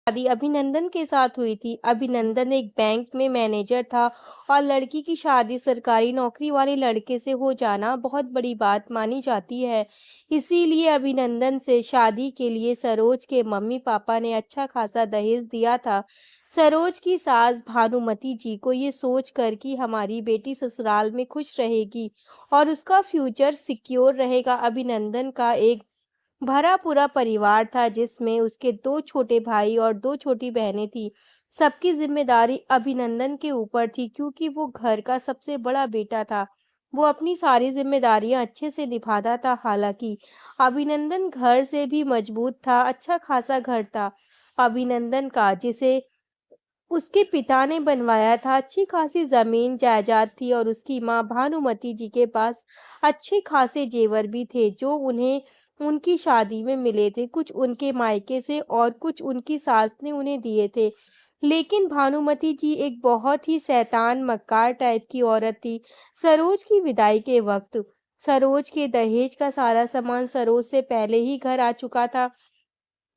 शादी अभिनंदन के साथ हुई थी। अभिनंदन एक बैंक में मैनेजर था और लड़की की शादी सरकारी नौकरी वाले लड़के से हो जाना बहुत बड़ी बात मानी जाती है। इसीलिए अभिनंदन से शादी के लिए सरोज के मम्मी-पापा ने अच्छा खासा दहेज दिया था। सरोज की सास भानुमती जी को ये सोचकर कि हमारी बेटी ससुराल में खुश रहेगी और उसका फ्यूचर सिक्योर रहेगा, अभिनंदन का एक भरा पूरा परिवार था जिसमें उसके 2 छोटे भाई और 2 छोटी बहनें थीं। सबकी ज़िम्मेदारी अभिनंदन के ऊपर थी क्योंकि वो घर का सबसे बड़ा बेटा था। वो अपनी सारी ज़िम्मेदारियाँ अच्छे से निभाता था। हालाँकि अभिनंदन घर से भी मजबूत था, अच्छा खासा घर था अभिनंदन का जिसे उसके पिता ने बनवाया था। अच्छी खासी ज़मीन जायदाद थी और उसकी माँ भानुमती जी के पास अच्छे खासे जेवर भी थे जो उन्हें उनकी शादी में मिले थे। कुछ उनके मायके से और कुछ उनकी सास ने उन्हें दिए थे। लेकिन भानुमती जी एक बहुत ही शैतान मक्कार टाइप की औरत थी। सरोज की विदाई के वक्त सरोज के दहेज का सारा सामान सरोज से पहले ही घर आ चुका था,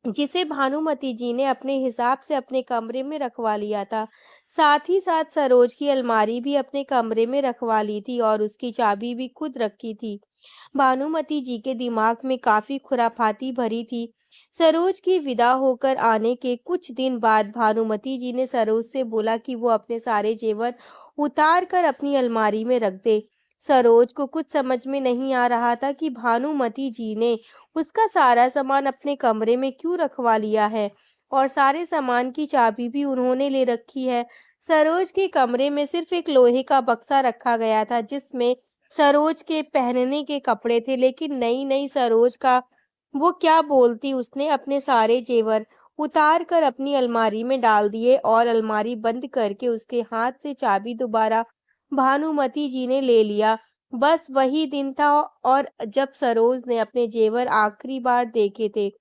जिसे भानुमती जी ने अपने हिसाब से अपने कमरे में रखवा लिया था। साथ ही साथ सरोज की अलमारी भी अपने कमरे में रखवा ली थी और उसकी चाबी भी खुद रखी थी। भानुमती जी के दिमाग में काफ़ी खुराफाती भरी थी। सरोज की विदा होकर आने के कुछ दिन बाद भानुमती जी ने सरोज से बोला कि वो अपने सारे जेवर उतार कर अपनी अलमारी में रख दे। सरोज को कुछ समझ में नहीं आ रहा था कि भानुमती जी ने उसका सारा सामान अपने कमरे में क्यों रखवा लिया है और सारे सामान की चाबी भी उन्होंने ले रखी है। सरोज के कमरे में सिर्फ एक लोहे का बक्सा रखा गया था जिसमें सरोज के पहनने के कपड़े थे, लेकिन नई-नई सरोज का वो क्या बोलती, उसने अपने सारे जेवर उतार कर अपनी अलमारी में डाल दिए और अलमारी बंद करके उसके हाथ से चाबी दोबारा भानुमती जी ने ले लिया। बस वही दिन था और जब सरोज ने अपने जेवर आखिरी बार देखे थे।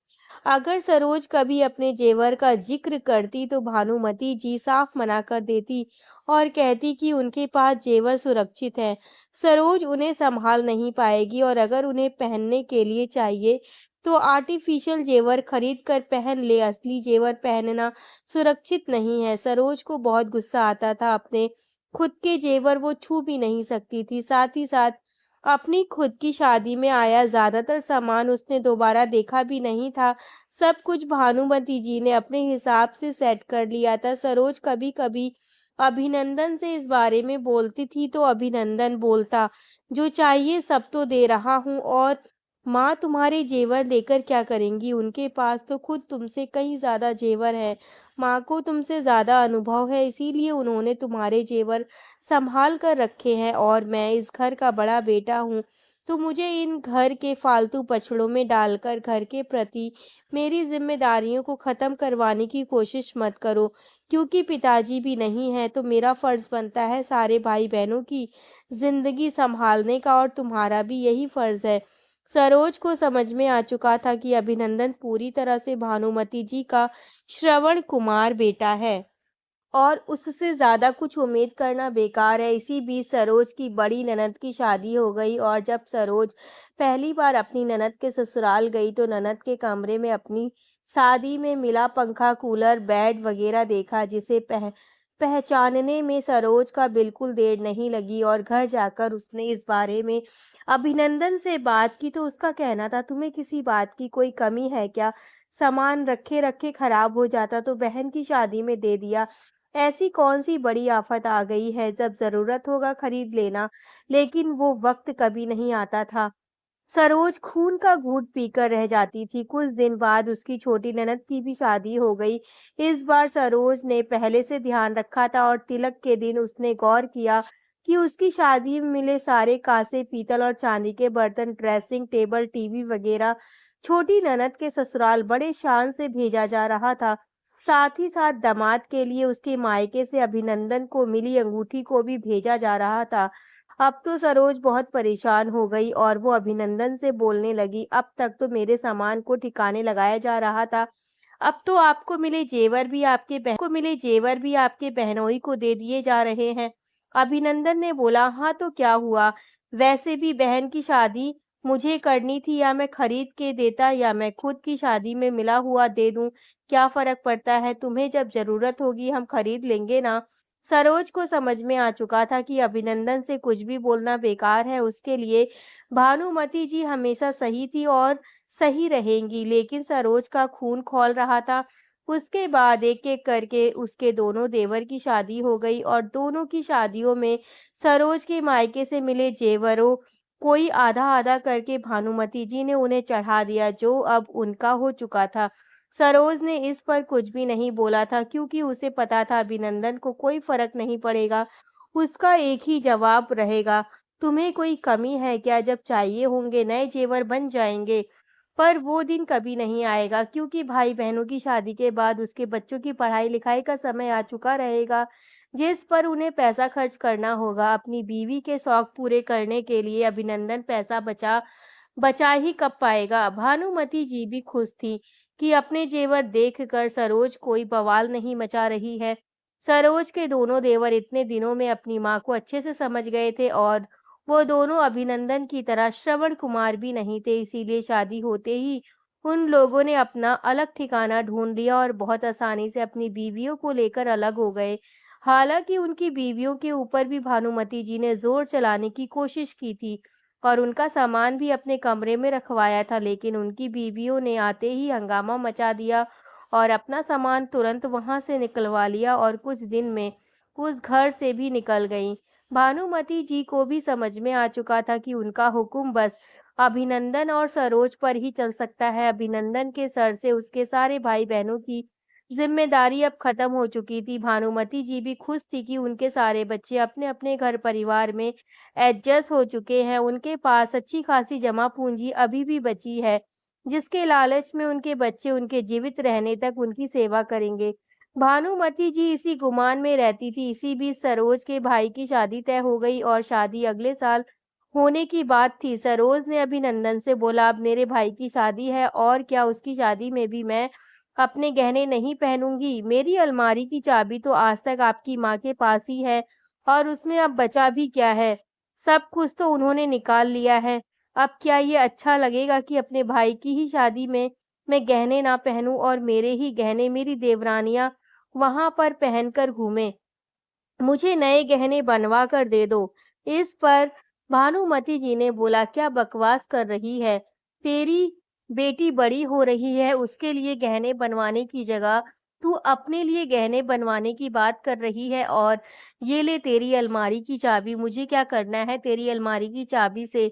अगर सरोज कभी अपने जेवर का जिक्र करती तो भानुमती जी साफ मना कर देती और कहती कि उनके पास जेवर सुरक्षित हैं। सरोज उन्हें संभाल नहीं पाएगी और अगर उन्हें पहनने के लिए चाहिए तो आर्टिफिशियल जेवर खरीद कर पहन ले, असली जेवर पहनना सुरक्षित नहीं है। सरोज को बहुत गुस्सा आता था, अपने खुद के जेवर वो छू भी नहीं सकती थी। साथ ही साथ अपनी खुद की शादी में आया ज़्यादातर सामान उसने दोबारा देखा भी नहीं था। सब कुछ भानुमती जी ने अपने हिसाब से सेट कर लिया था। सरोज कभी-कभी अभिनंदन से इस बारे में बोलती थी तो अभिनंदन बोलता, "जो चाहिए सब तो दे रहा हूँ और माँ तुम्हारे जेवर लेकर क्या करेंगी? उनके पास तो खुद तुमसे कहीं ज़्यादा जेवर हैं। माँ को तुमसे ज़्यादा अनुभव है, इसीलिए उन्होंने तुम्हारे जेवर सँभाल कर रखे हैं और मैं इस घर का बड़ा बेटा हूँ, तो मुझे इन घर के फालतू पछड़ों में डालकर घर के प्रति मेरी ज़िम्मेदारियों को ख़त्म करवाने की कोशिश मत करो, क्योंकि पिताजी भी नहीं हैं, तो मेरा फ़र्ज़ बनता है सारे भाई-बहनों की ज़िंदगी सँभालने का और तुम्हारा भी यही फ़र्ज़ है।" सरोज को समझ में आ चुका था कि अभिनंदन पूरी तरह से भानुमती जी का श्रवण कुमार बेटा है और उससे ज़्यादा कुछ उम्मीद करना बेकार है। इसी बीच सरोज की बड़ी ननद की शादी हो गई और जब सरोज पहली बार अपनी ननद के ससुराल गई तो ननद के कमरे में अपनी शादी में मिला पंखा, कूलर, बेड वगैरह देखा जिसे पहचानने में सरोज का बिल्कुल देर नहीं लगी और घर जाकर उसने इस बारे में अभिनंदन से बात की तो उसका कहना था, तुम्हें किसी बात की कोई कमी है क्या? सामान रखे-रखे खराब हो जाता तो बहन की शादी में दे दिया। ऐसी कौन-सी बड़ी आफ़त आ गई है, जब ज़रूरत होगा खरीद लेना, लेकिन वो वक़्त कभी नहीं आता था। सरोज खून का घूँट पीकर रह जाती थी। कुछ दिन बाद उसकी छोटी ननद की भी शादी हो गई। इस बार सरोज ने पहले से ध्यान रखा था और तिलक के दिन उसने गौर किया कि उसकी शादी में मिले सारे कांसे, पीतल और चांदी के बर्तन, ड्रेसिंग टेबल, टीवी वगैरह छोटी ननद के ससुराल बड़े शान से भेजा जा रहा था। साथ ही साथ दामाद के लिए उसके मायके से अभिनंदन को मिली अंगूठी को भी भेजा जा रहा था। अब तो सरोज बहुत परेशान हो गई और वो अभिनंदन से बोलने लगी, अब तक तो मेरे सामान को ठिकाने लगाया जा रहा था। अब तो आपको मिले जेवर भी आपके बहनोई को दे दिए जा रहे हैं। अभिनंदन ने बोला, हाँ तो क्या हुआ? वैसे भी बहन की शादी मुझे करनी थी, या मैं खरीद के देता या मैं खुद की शादी में मिला हुआ दे दूं। क्या फ़र्क पड़ता है? तुम्हें जब ज़रूरत होगी हम खरीद लेंगे ना। सरोज को समझ में आ चुका था कि अभिनंदन से कुछ भी बोलना बेकार है, उसके लिए भानुमति जी हमेशा सही थी और सही रहेंगी, लेकिन सरोज का खून खौल रहा था। उसके बाद एक-एक करके उसके दोनों देवर की शादी हो गई और दोनों की शादियों में सरोज के मायके से मिले जेवरों कोई आधा-आधा करके भानुमति जी ने उन्हें चढ़ा दिया, जो अब उनका हो चुका था। सरोज ने इस पर कुछ भी नहीं बोला था क्योंकि उसे पता था अभिनंदन को कोई फ़र्क नहीं पड़ेगा। उसका एक ही जवाब रहेगा, तुम्हें कोई कमी है क्या? जब चाहिए होंगे नए जेवर बन जाएँगे। पर वो दिन कभी नहीं आएगा क्योंकि भाई-बहनों की शादी के बाद उसके बच्चों की पढ़ाई-लिखाई का समय आ चुका रहेगा, जिस पर उन्हें पैसा खर्च करना होगा। अपनी बीवी के शौक पूरे करने के लिए अभिनंदन पैसा बचा बचा ही कब पाएगा। भानुमति जी भी खुश थी कि अपने जेवर देखकर सरोज कोई बवाल नहीं मचा रही है। सरोज के दोनों देवर इतने दिनों में अपनी माँ को अच्छे से समझ गए थे और वो दोनों अभिनंदन की तरह श्रवण कुमार भी नहीं थे, इसीलिए शादी होते ही उन लोगों ने अपना अलग ठिकाना ढूंढ लिया और बहुत आसानी से अपनी बीवियों को लेकर अलग हो गए। हालांकि उनकी बीवियों के ऊपर भी भानुमति जी ने जोर चलाने की कोशिश की थी और उनका सामान भी अपने कमरे में रखवाया था, लेकिन उनकी बीवियों ने आते ही हंगामा मचा दिया और अपना सामान तुरंत वहां से निकलवा लिया और कुछ दिन में उस घर से भी निकल गईं। भानुमति जी को भी समझ में आ चुका था कि उनका हुक्म बस अभिनंदन और सरोज पर ही चल सकता है। अभिनंदन के सर से उसके सारे भाई-बहनों की ज़िम्मेदारी अब खत्म हो चुकी थी। भानुमति जी भी खुश थी कि उनके सारे बच्चे अपने-अपने घर परिवार में एडजस्ट हो चुके हैं। उनके पास अच्छी खासी जमा पूँजी अभी भी बची है, जिसके लालच में उनके बच्चे उनके जीवित रहने तक उनकी सेवा करेंगे। भानुमति जी इसी गुमान में रहती थी। इसी बीच सरोज के भाई की शादी तय हो गई और शादी अगले साल होने की बात थी। सरोज ने अभिनंदन से बोला, अब मेरे भाई की शादी है और क्या उसकी शादी में भी मैं अपने गहने नहीं पहनूंगी। मेरी अलमारी की चाबी तो आज तक आपकी माँ के पास ही है और उसमें अब बचा भी क्या है? सब कुछ तो उन्होंने निकाल लिया है। अब क्या ये अच्छा लगेगा कि अपने भाई की ही शादी में मैं गहने ना पहनूं और मेरे ही गहने मेरी देवरानियां वहां पर पहनकर घूमें? मुझे नए गहने बनवा कर दे दो। इस पर भानुमति जी ने बोला, क्या बकवास कर रही है? तेरी बेटी बड़ी हो रही है, उसके लिए गहने बनवाने की जगह तू अपने लिए गहने बनवाने की बात कर रही है और ये ले तेरी अलमारी की चाबी, मुझे क्या करना है तेरी अलमारी की चाबी से?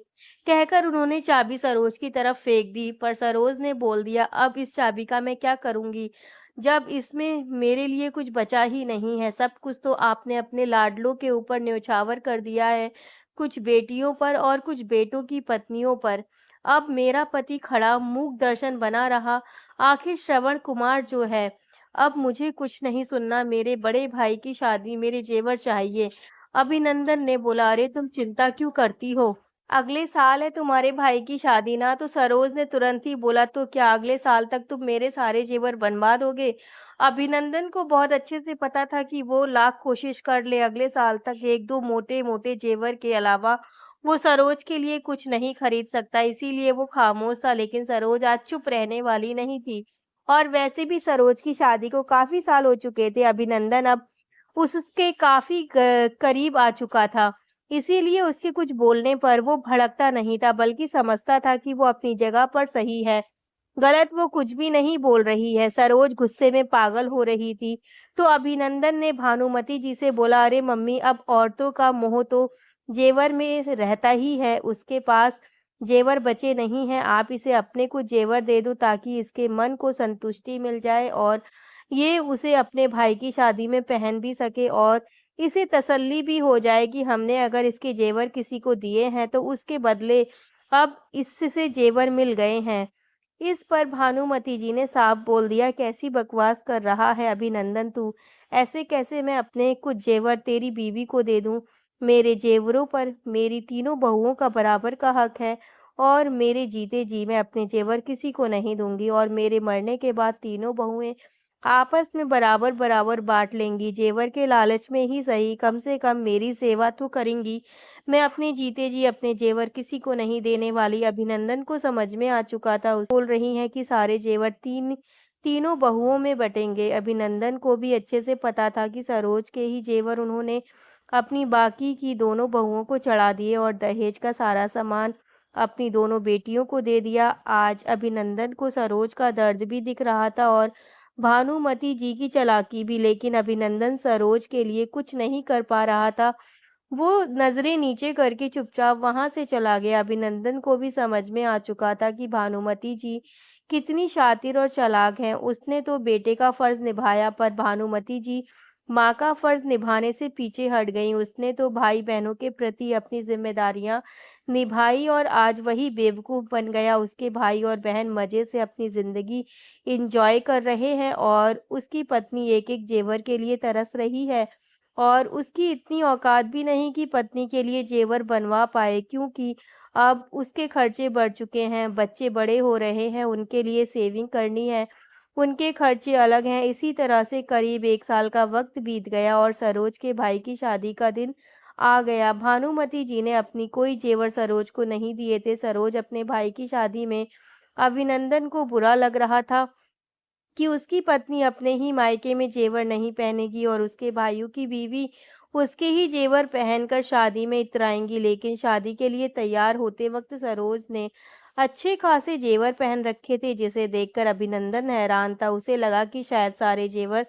कहकर उन्होंने चाबी सरोज की तरफ फेंक दी, पर सरोज ने बोल दिया, अब इस चाबी का मैं क्या करूंगी? जब इसमें मेरे लिए कुछ बचा ही नहीं है, सब कुछ तो आपने अपने लाडलों के ऊपर न्यौछावर कर दिया है, कुछ बेटियों पर और कुछ बेटों की पत्नियों पर। अब मेरा पति खड़ा मूक दर्शन बना रहा, आखिर श्रवण कुमार जो है, अब मुझे कुछ नहीं सुनना, मेरे बड़े भाई की शादी, मेरे जेवर चाहिए। अभिनंदन ने बोला, अरे तुम चिंता क्यों करती हो? अगले साल है तुम्हारे भाई की शादी ना। तो सरोज ने तुरंत ही बोला, तो क्या अगले साल तक तुम मेरे सारे जेवर बनवा दोगे? अभिनंदन को बहुत अच्छे से पता था कि वो लाख कोशिश कर ले, अगले साल तक एक दो मोटे मोटे जेवर के अलावा वो सरोज के लिए कुछ नहीं खरीद सकता। इसीलिए वो खामोश था, लेकिन सरोज आज चुप रहने वाली नहीं थी। और वैसे भी सरोज की शादी को काफी साल हो चुके थे। अभिनंदन अब उसके काफी करीब आ चुका था, इसीलिए उसके कुछ बोलने पर वो भड़कता नहीं था, बल्कि समझता था कि वो अपनी जगह पर सही है। गलत वो कुछ भी नहीं बोल रही है। सरोज गुस्से में पागल हो रही थी। तो अभिनंदन ने भानुमति जी से बोला, अरे मम्मी, अब औरतों का मोह तो जेवर में रहता ही है, उसके पास जेवर बचे नहीं हैं, आप इसे अपने कुछ जेवर दे दो ताकि इसके मन को संतुष्टि मिल जाए और ये उसे अपने भाई की शादी में पहन भी सके और इसे तसल्ली भी हो जाए कि हमने अगर इसके जेवर किसी को दिए हैं तो उसके बदले अब इससे जेवर मिल गए हैं। इस पर भानुमति जी ने साफ बोल दिया, कैसी बकवास कर रहा है अभिनंदन तू? ऐसे कैसे मैं अपने कुछ जेवर तेरी बीवी को दे दूं? मेरे जेवरों पर मेरी तीनों बहुओं का बराबर का हक है और मेरे जीते जी मैं अपने जेवर किसी को नहीं दूंगी और मेरे मरने के बाद तीनों बहुएं आपस में बराबर बराबर बांट लेंगी। जेवर के लालच में ही सही, कम से कम मेरी सेवा तो करेंगी। मैं अपने जीते जी अपने जेवर किसी को नहीं देने वाली। अभिनंदन को समझ में आ चुका था, उस बोल रही हैं कि सारे जेवर तीन तीनों बहुओं में बटेंगे। अभिनंदन को भी अच्छे से पता था कि सरोज के ही जेवर उन्होंने अपनी बाकी की दोनों बहुओं को चढ़ा दिए और दहेज का सारा सामान अपनी दोनों बेटियों को दे दिया। आज अभिनंदन को सरोज का दर्द भी दिख रहा था और भानुमति जी की चालाकी भी, लेकिन अभिनंदन सरोज के लिए कुछ नहीं कर पा रहा था। वो नज़रें नीचे करके चुपचाप वहाँ से चला गया। अभिनंदन को भी समझ में आ चुका था कि भानुमति जी कितनी शातिर और चालाक हैं। उसने तो बेटे का फ़र्ज़ निभाया, पर भानुमति जी माँ का फ़र्ज़ निभाने से पीछे हट गईं। उसने तो भाई-बहनों के प्रति अपनी ज़िम्मेदारियाँ निभाई और आज वही बेवकूफ़ बन गया। उसके भाई और बहन मज़े से अपनी ज़िंदगी एन्जॉय कर रहे हैं और उसकी पत्नी एक-एक ज़ेवर के लिए तरस रही है। और उसकी इतनी औकात भी नहीं कि पत्नी के लिए जेवर बनवा पाए, क्योंकि अब उसके खर्चे बढ़ चुके हैं, बच्चे बड़े हो रहे हैं, उनके लिए सेविंग करनी है, उनके खर्चे अलग हैं। इसी तरह से करीब 1 साल का वक़्त बीत गया और सरोज के भाई की शादी का दिन आ गया। भानुमति जी ने अपनी कोई जेवर सरोज को नहीं दिए थे। सरोज अपने भाई की शादी में अभिनंदन को बुरा लग रहा था कि उसकी पत्नी अपने ही मायके में जेवर नहीं पहनेगी और उसके भाइयों की बीवी उसके ही जेवर पहनकर शादी में इतराएंगी। लेकिन शादी के लिए तैयार होते वक्त सरोज ने अच्छे खासे जेवर पहन रखे थे, जिसे देखकर अभिनंदन हैरान था। उसे लगा कि शायद सारे जेवर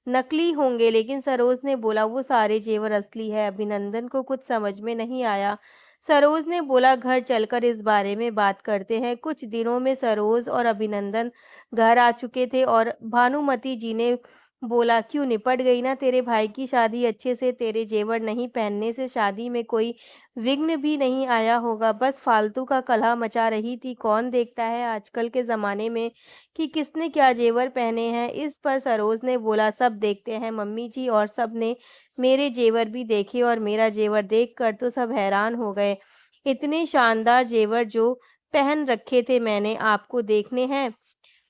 नकली होंगे, लेकिन सरोज ने बोला वो सारे जेवर असली है। अभिनंदन को कुछ समझ में नहीं आया। सरोज ने बोला घर चलकर इस बारे में बात करते हैं। कुछ दिनों में सरोज और अभिनंदन घर आ चुके थे और भानुमति जी ने बोला क्यों, निपट गई ना तेरे भाई की शादी अच्छे से? तेरे जेवर नहीं पहनने से शादी में कोई विघ्न भी नहीं आया होगा, बस फालतू का कलह मचा रही थी। कौन देखता है आजकल के ज़माने में कि किसने क्या जेवर पहने हैं? इस पर सरोज ने बोला सब देखते हैं मम्मी जी, और सब ने मेरे जेवर भी देखे और मेरा जेवर देखकर तो सब हैरान हो गए। इतने शानदार जेवर जो पहन रखे थे मैंने, आपको देखने हैं?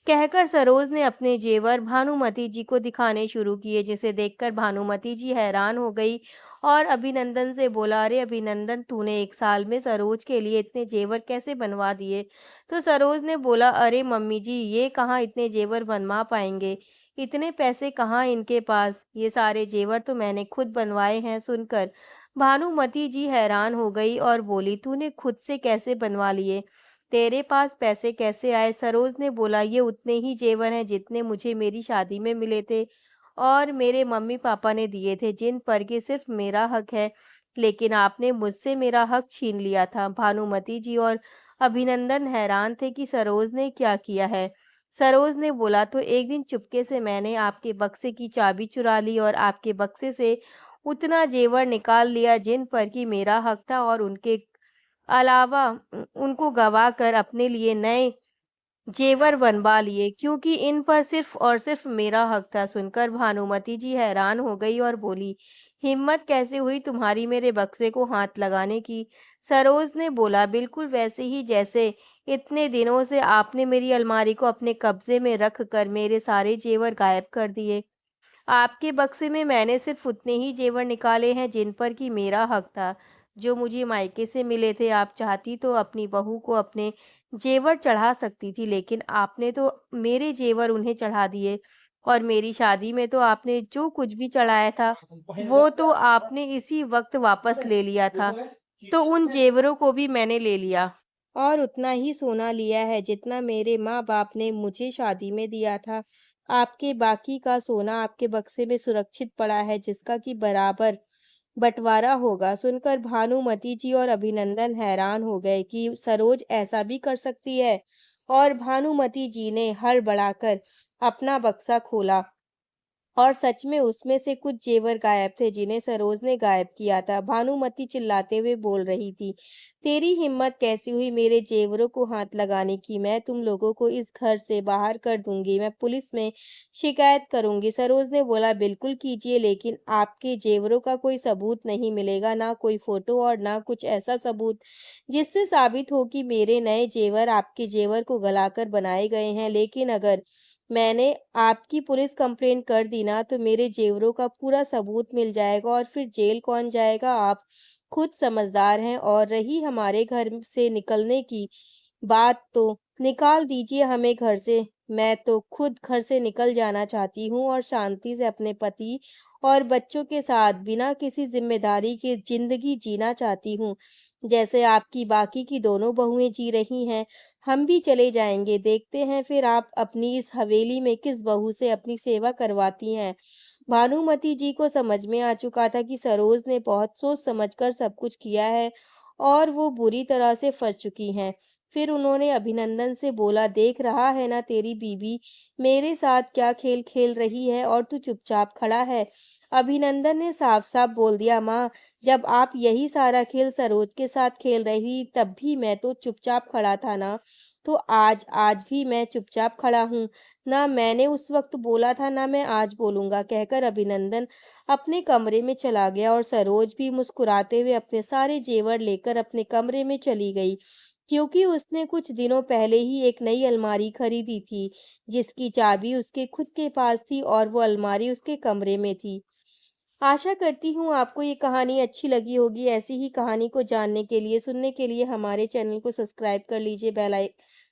कहकर सरोज ने अपने जेवर भानुमति जी को दिखाने शुरू किए, जिसे देखकर भानुमति जी हैरान हो गई और अभिनंदन से बोला, अरे अभिनंदन, तूने 1 साल में सरोज के लिए इतने जेवर कैसे बनवा दिए? तो सरोज ने बोला, अरे मम्मी जी, ये कहाँ इतने जेवर बनवा पाएंगे, इतने पैसे कहाँ इनके पास, ये सारे जेवर तो मैंने खुद बनवाए हैं। सुनकर भानुमति जी हैरान हो गई और बोली, तूने खुद से कैसे बनवा लिए? तेरे पास पैसे कैसे आए? सरोज ने बोला, ये उतने ही जेवर हैं जितने मुझे मेरी शादी में मिले थे और मेरे मम्मी पापा ने दिए थे, जिन पर कि सिर्फ मेरा हक है, लेकिन आपने मुझसे मेरा हक छीन लिया था। भानुमति जी और अभिनंदन हैरान थे कि सरोज ने क्या किया है। सरोज ने बोला, तो एक दिन चुपके से मैंने आपके बक्से की चाबी चुरा ली और आपके बक्से से उतना जेवर निकाल लिया जिन पर कि मेरा हक था, और उनके अलावा उनको गवा कर अपने लिए नए जेवर बनवा लिए, क्योंकि इन पर सिर्फ और सिर्फ मेरा हक था। सुनकर भानुमति जी हैरान हो गई और बोली, हिम्मत कैसे हुई तुम्हारी मेरे बक्से को हाथ लगाने की? सरोज ने बोला, बिल्कुल वैसे ही जैसे इतने दिनों से आपने मेरी अलमारी को अपने कब्जे में रख कर मेरे सारे जेवर गायब कर दिए। आपके बक्से में मैंने सिर्फ उतने ही जेवर निकाले हैं जिन पर कि मेरा हक था, जो मुझे मायके से मिले थे। आप चाहती तो अपनी बहू को अपने जेवर चढ़ा सकती थी, लेकिन आपने तो मेरे जेवर उन्हें चढ़ा दिए, और मेरी शादी में तो आपने जो कुछ भी चढ़ाया था वो तो आपने इसी वक्त वापस ले लिया था। तो उन जेवरों को भी मैंने ले लिया और उतना ही सोना लिया है जितना मेरे माँ-बाप ने मुझे शादी में दिया था। आपके बाकी का सोना आपके बक्से में सुरक्षित पड़ा है, जिसका कि बराबर बँटवारा होगा। सुनकर भानुमति जी और अभिनंदन हैरान हो गए कि सरोज ऐसा भी कर सकती है, और भानुमति जी ने हड़बड़ाकर अपना बक्सा खोला और सच में उसमें से कुछ जेवर गायब थे, जिन्हें सरोज ने गायब किया था। भानुमति चिल्लाते हुए बोल रही थी, तेरी हिम्मत कैसी हुई मेरे जेवरों को हाथ लगाने की? मैं तुम लोगों को इस घर से बाहर कर दूंगी, मैं पुलिस में शिकायत करूंगी। सरोज ने बोला, बिल्कुल कीजिए, लेकिन आपके जेवरों का कोई सबूत नहीं मिलेगा, ना कोई फोटो और ना कुछ ऐसा सबूत जिससे साबित हो कि मेरे नए जेवर आपके जेवर को गलाकर बनाए गए हैं। लेकिन अगर मैंने आपकी पुलिस कंप्लेंट कर दी ना, तो मेरे जेवरों का पूरा सबूत मिल जाएगा और फिर जेल कौन जाएगा? आप खुद समझदार हैं। और रही हमारे घर से निकलने की बात, तो निकाल दीजिए हमें घर से। मैं तो खुद घर से निकल जाना चाहती हूँ और शांति से अपने पति और बच्चों के साथ बिना किसी ज़िम्मेदारी के ज़िंदगी जीना चाहती हूँ। जैसे आपकी बाकी की दोनों बहुएँ जी रही हैं, हम भी चले जाएँगे। देखते हैं फिर आप अपनी इस हवेली में किस बहू से अपनी सेवा करवाती हैं। भानुमती जी को समझ में आ चुका था कि सरोज ने बहुत सोच समझकर सब कुछ किया है और वो बुरी तरह से फंस चुकी हैं। फिर उन्होंने अभिनंदन से बोला, देख रहा है ना तेरी बीवी मेरे साथ क्या खेल खेल रही है और तू चुपचाप खड़ा है। अभिनंदन ने साफ साफ बोल दिया, माँ, जब आप यही सारा खेल सरोज के साथ खेल रही तब भी मैं तो चुपचाप खड़ा था ना। तो आज आज भी मैं चुपचाप खड़ा हूँ। ना मैंने उस वक्त बोला था ना मैं आज बोलूंगा, कहकर अभिनंदन अपने कमरे में चला गया और सरोज भी मुस्कुराते हुए अपने सारे जेवर लेकर अपने कमरे में चली गई, क्योंकि उसने कुछ दिनों पहले ही एक नई अलमारी खरीदी थी, जिसकी चाबी उसके खुद के पास थी और वो अलमारी उसके कमरे में थी। आशा करती हूँ आपको ये कहानी अच्छी लगी होगी। ऐसी ही कहानी को जानने के लिए, सुनने के लिए हमारे चैनल को सब्सक्राइब कर लीजिए, बेल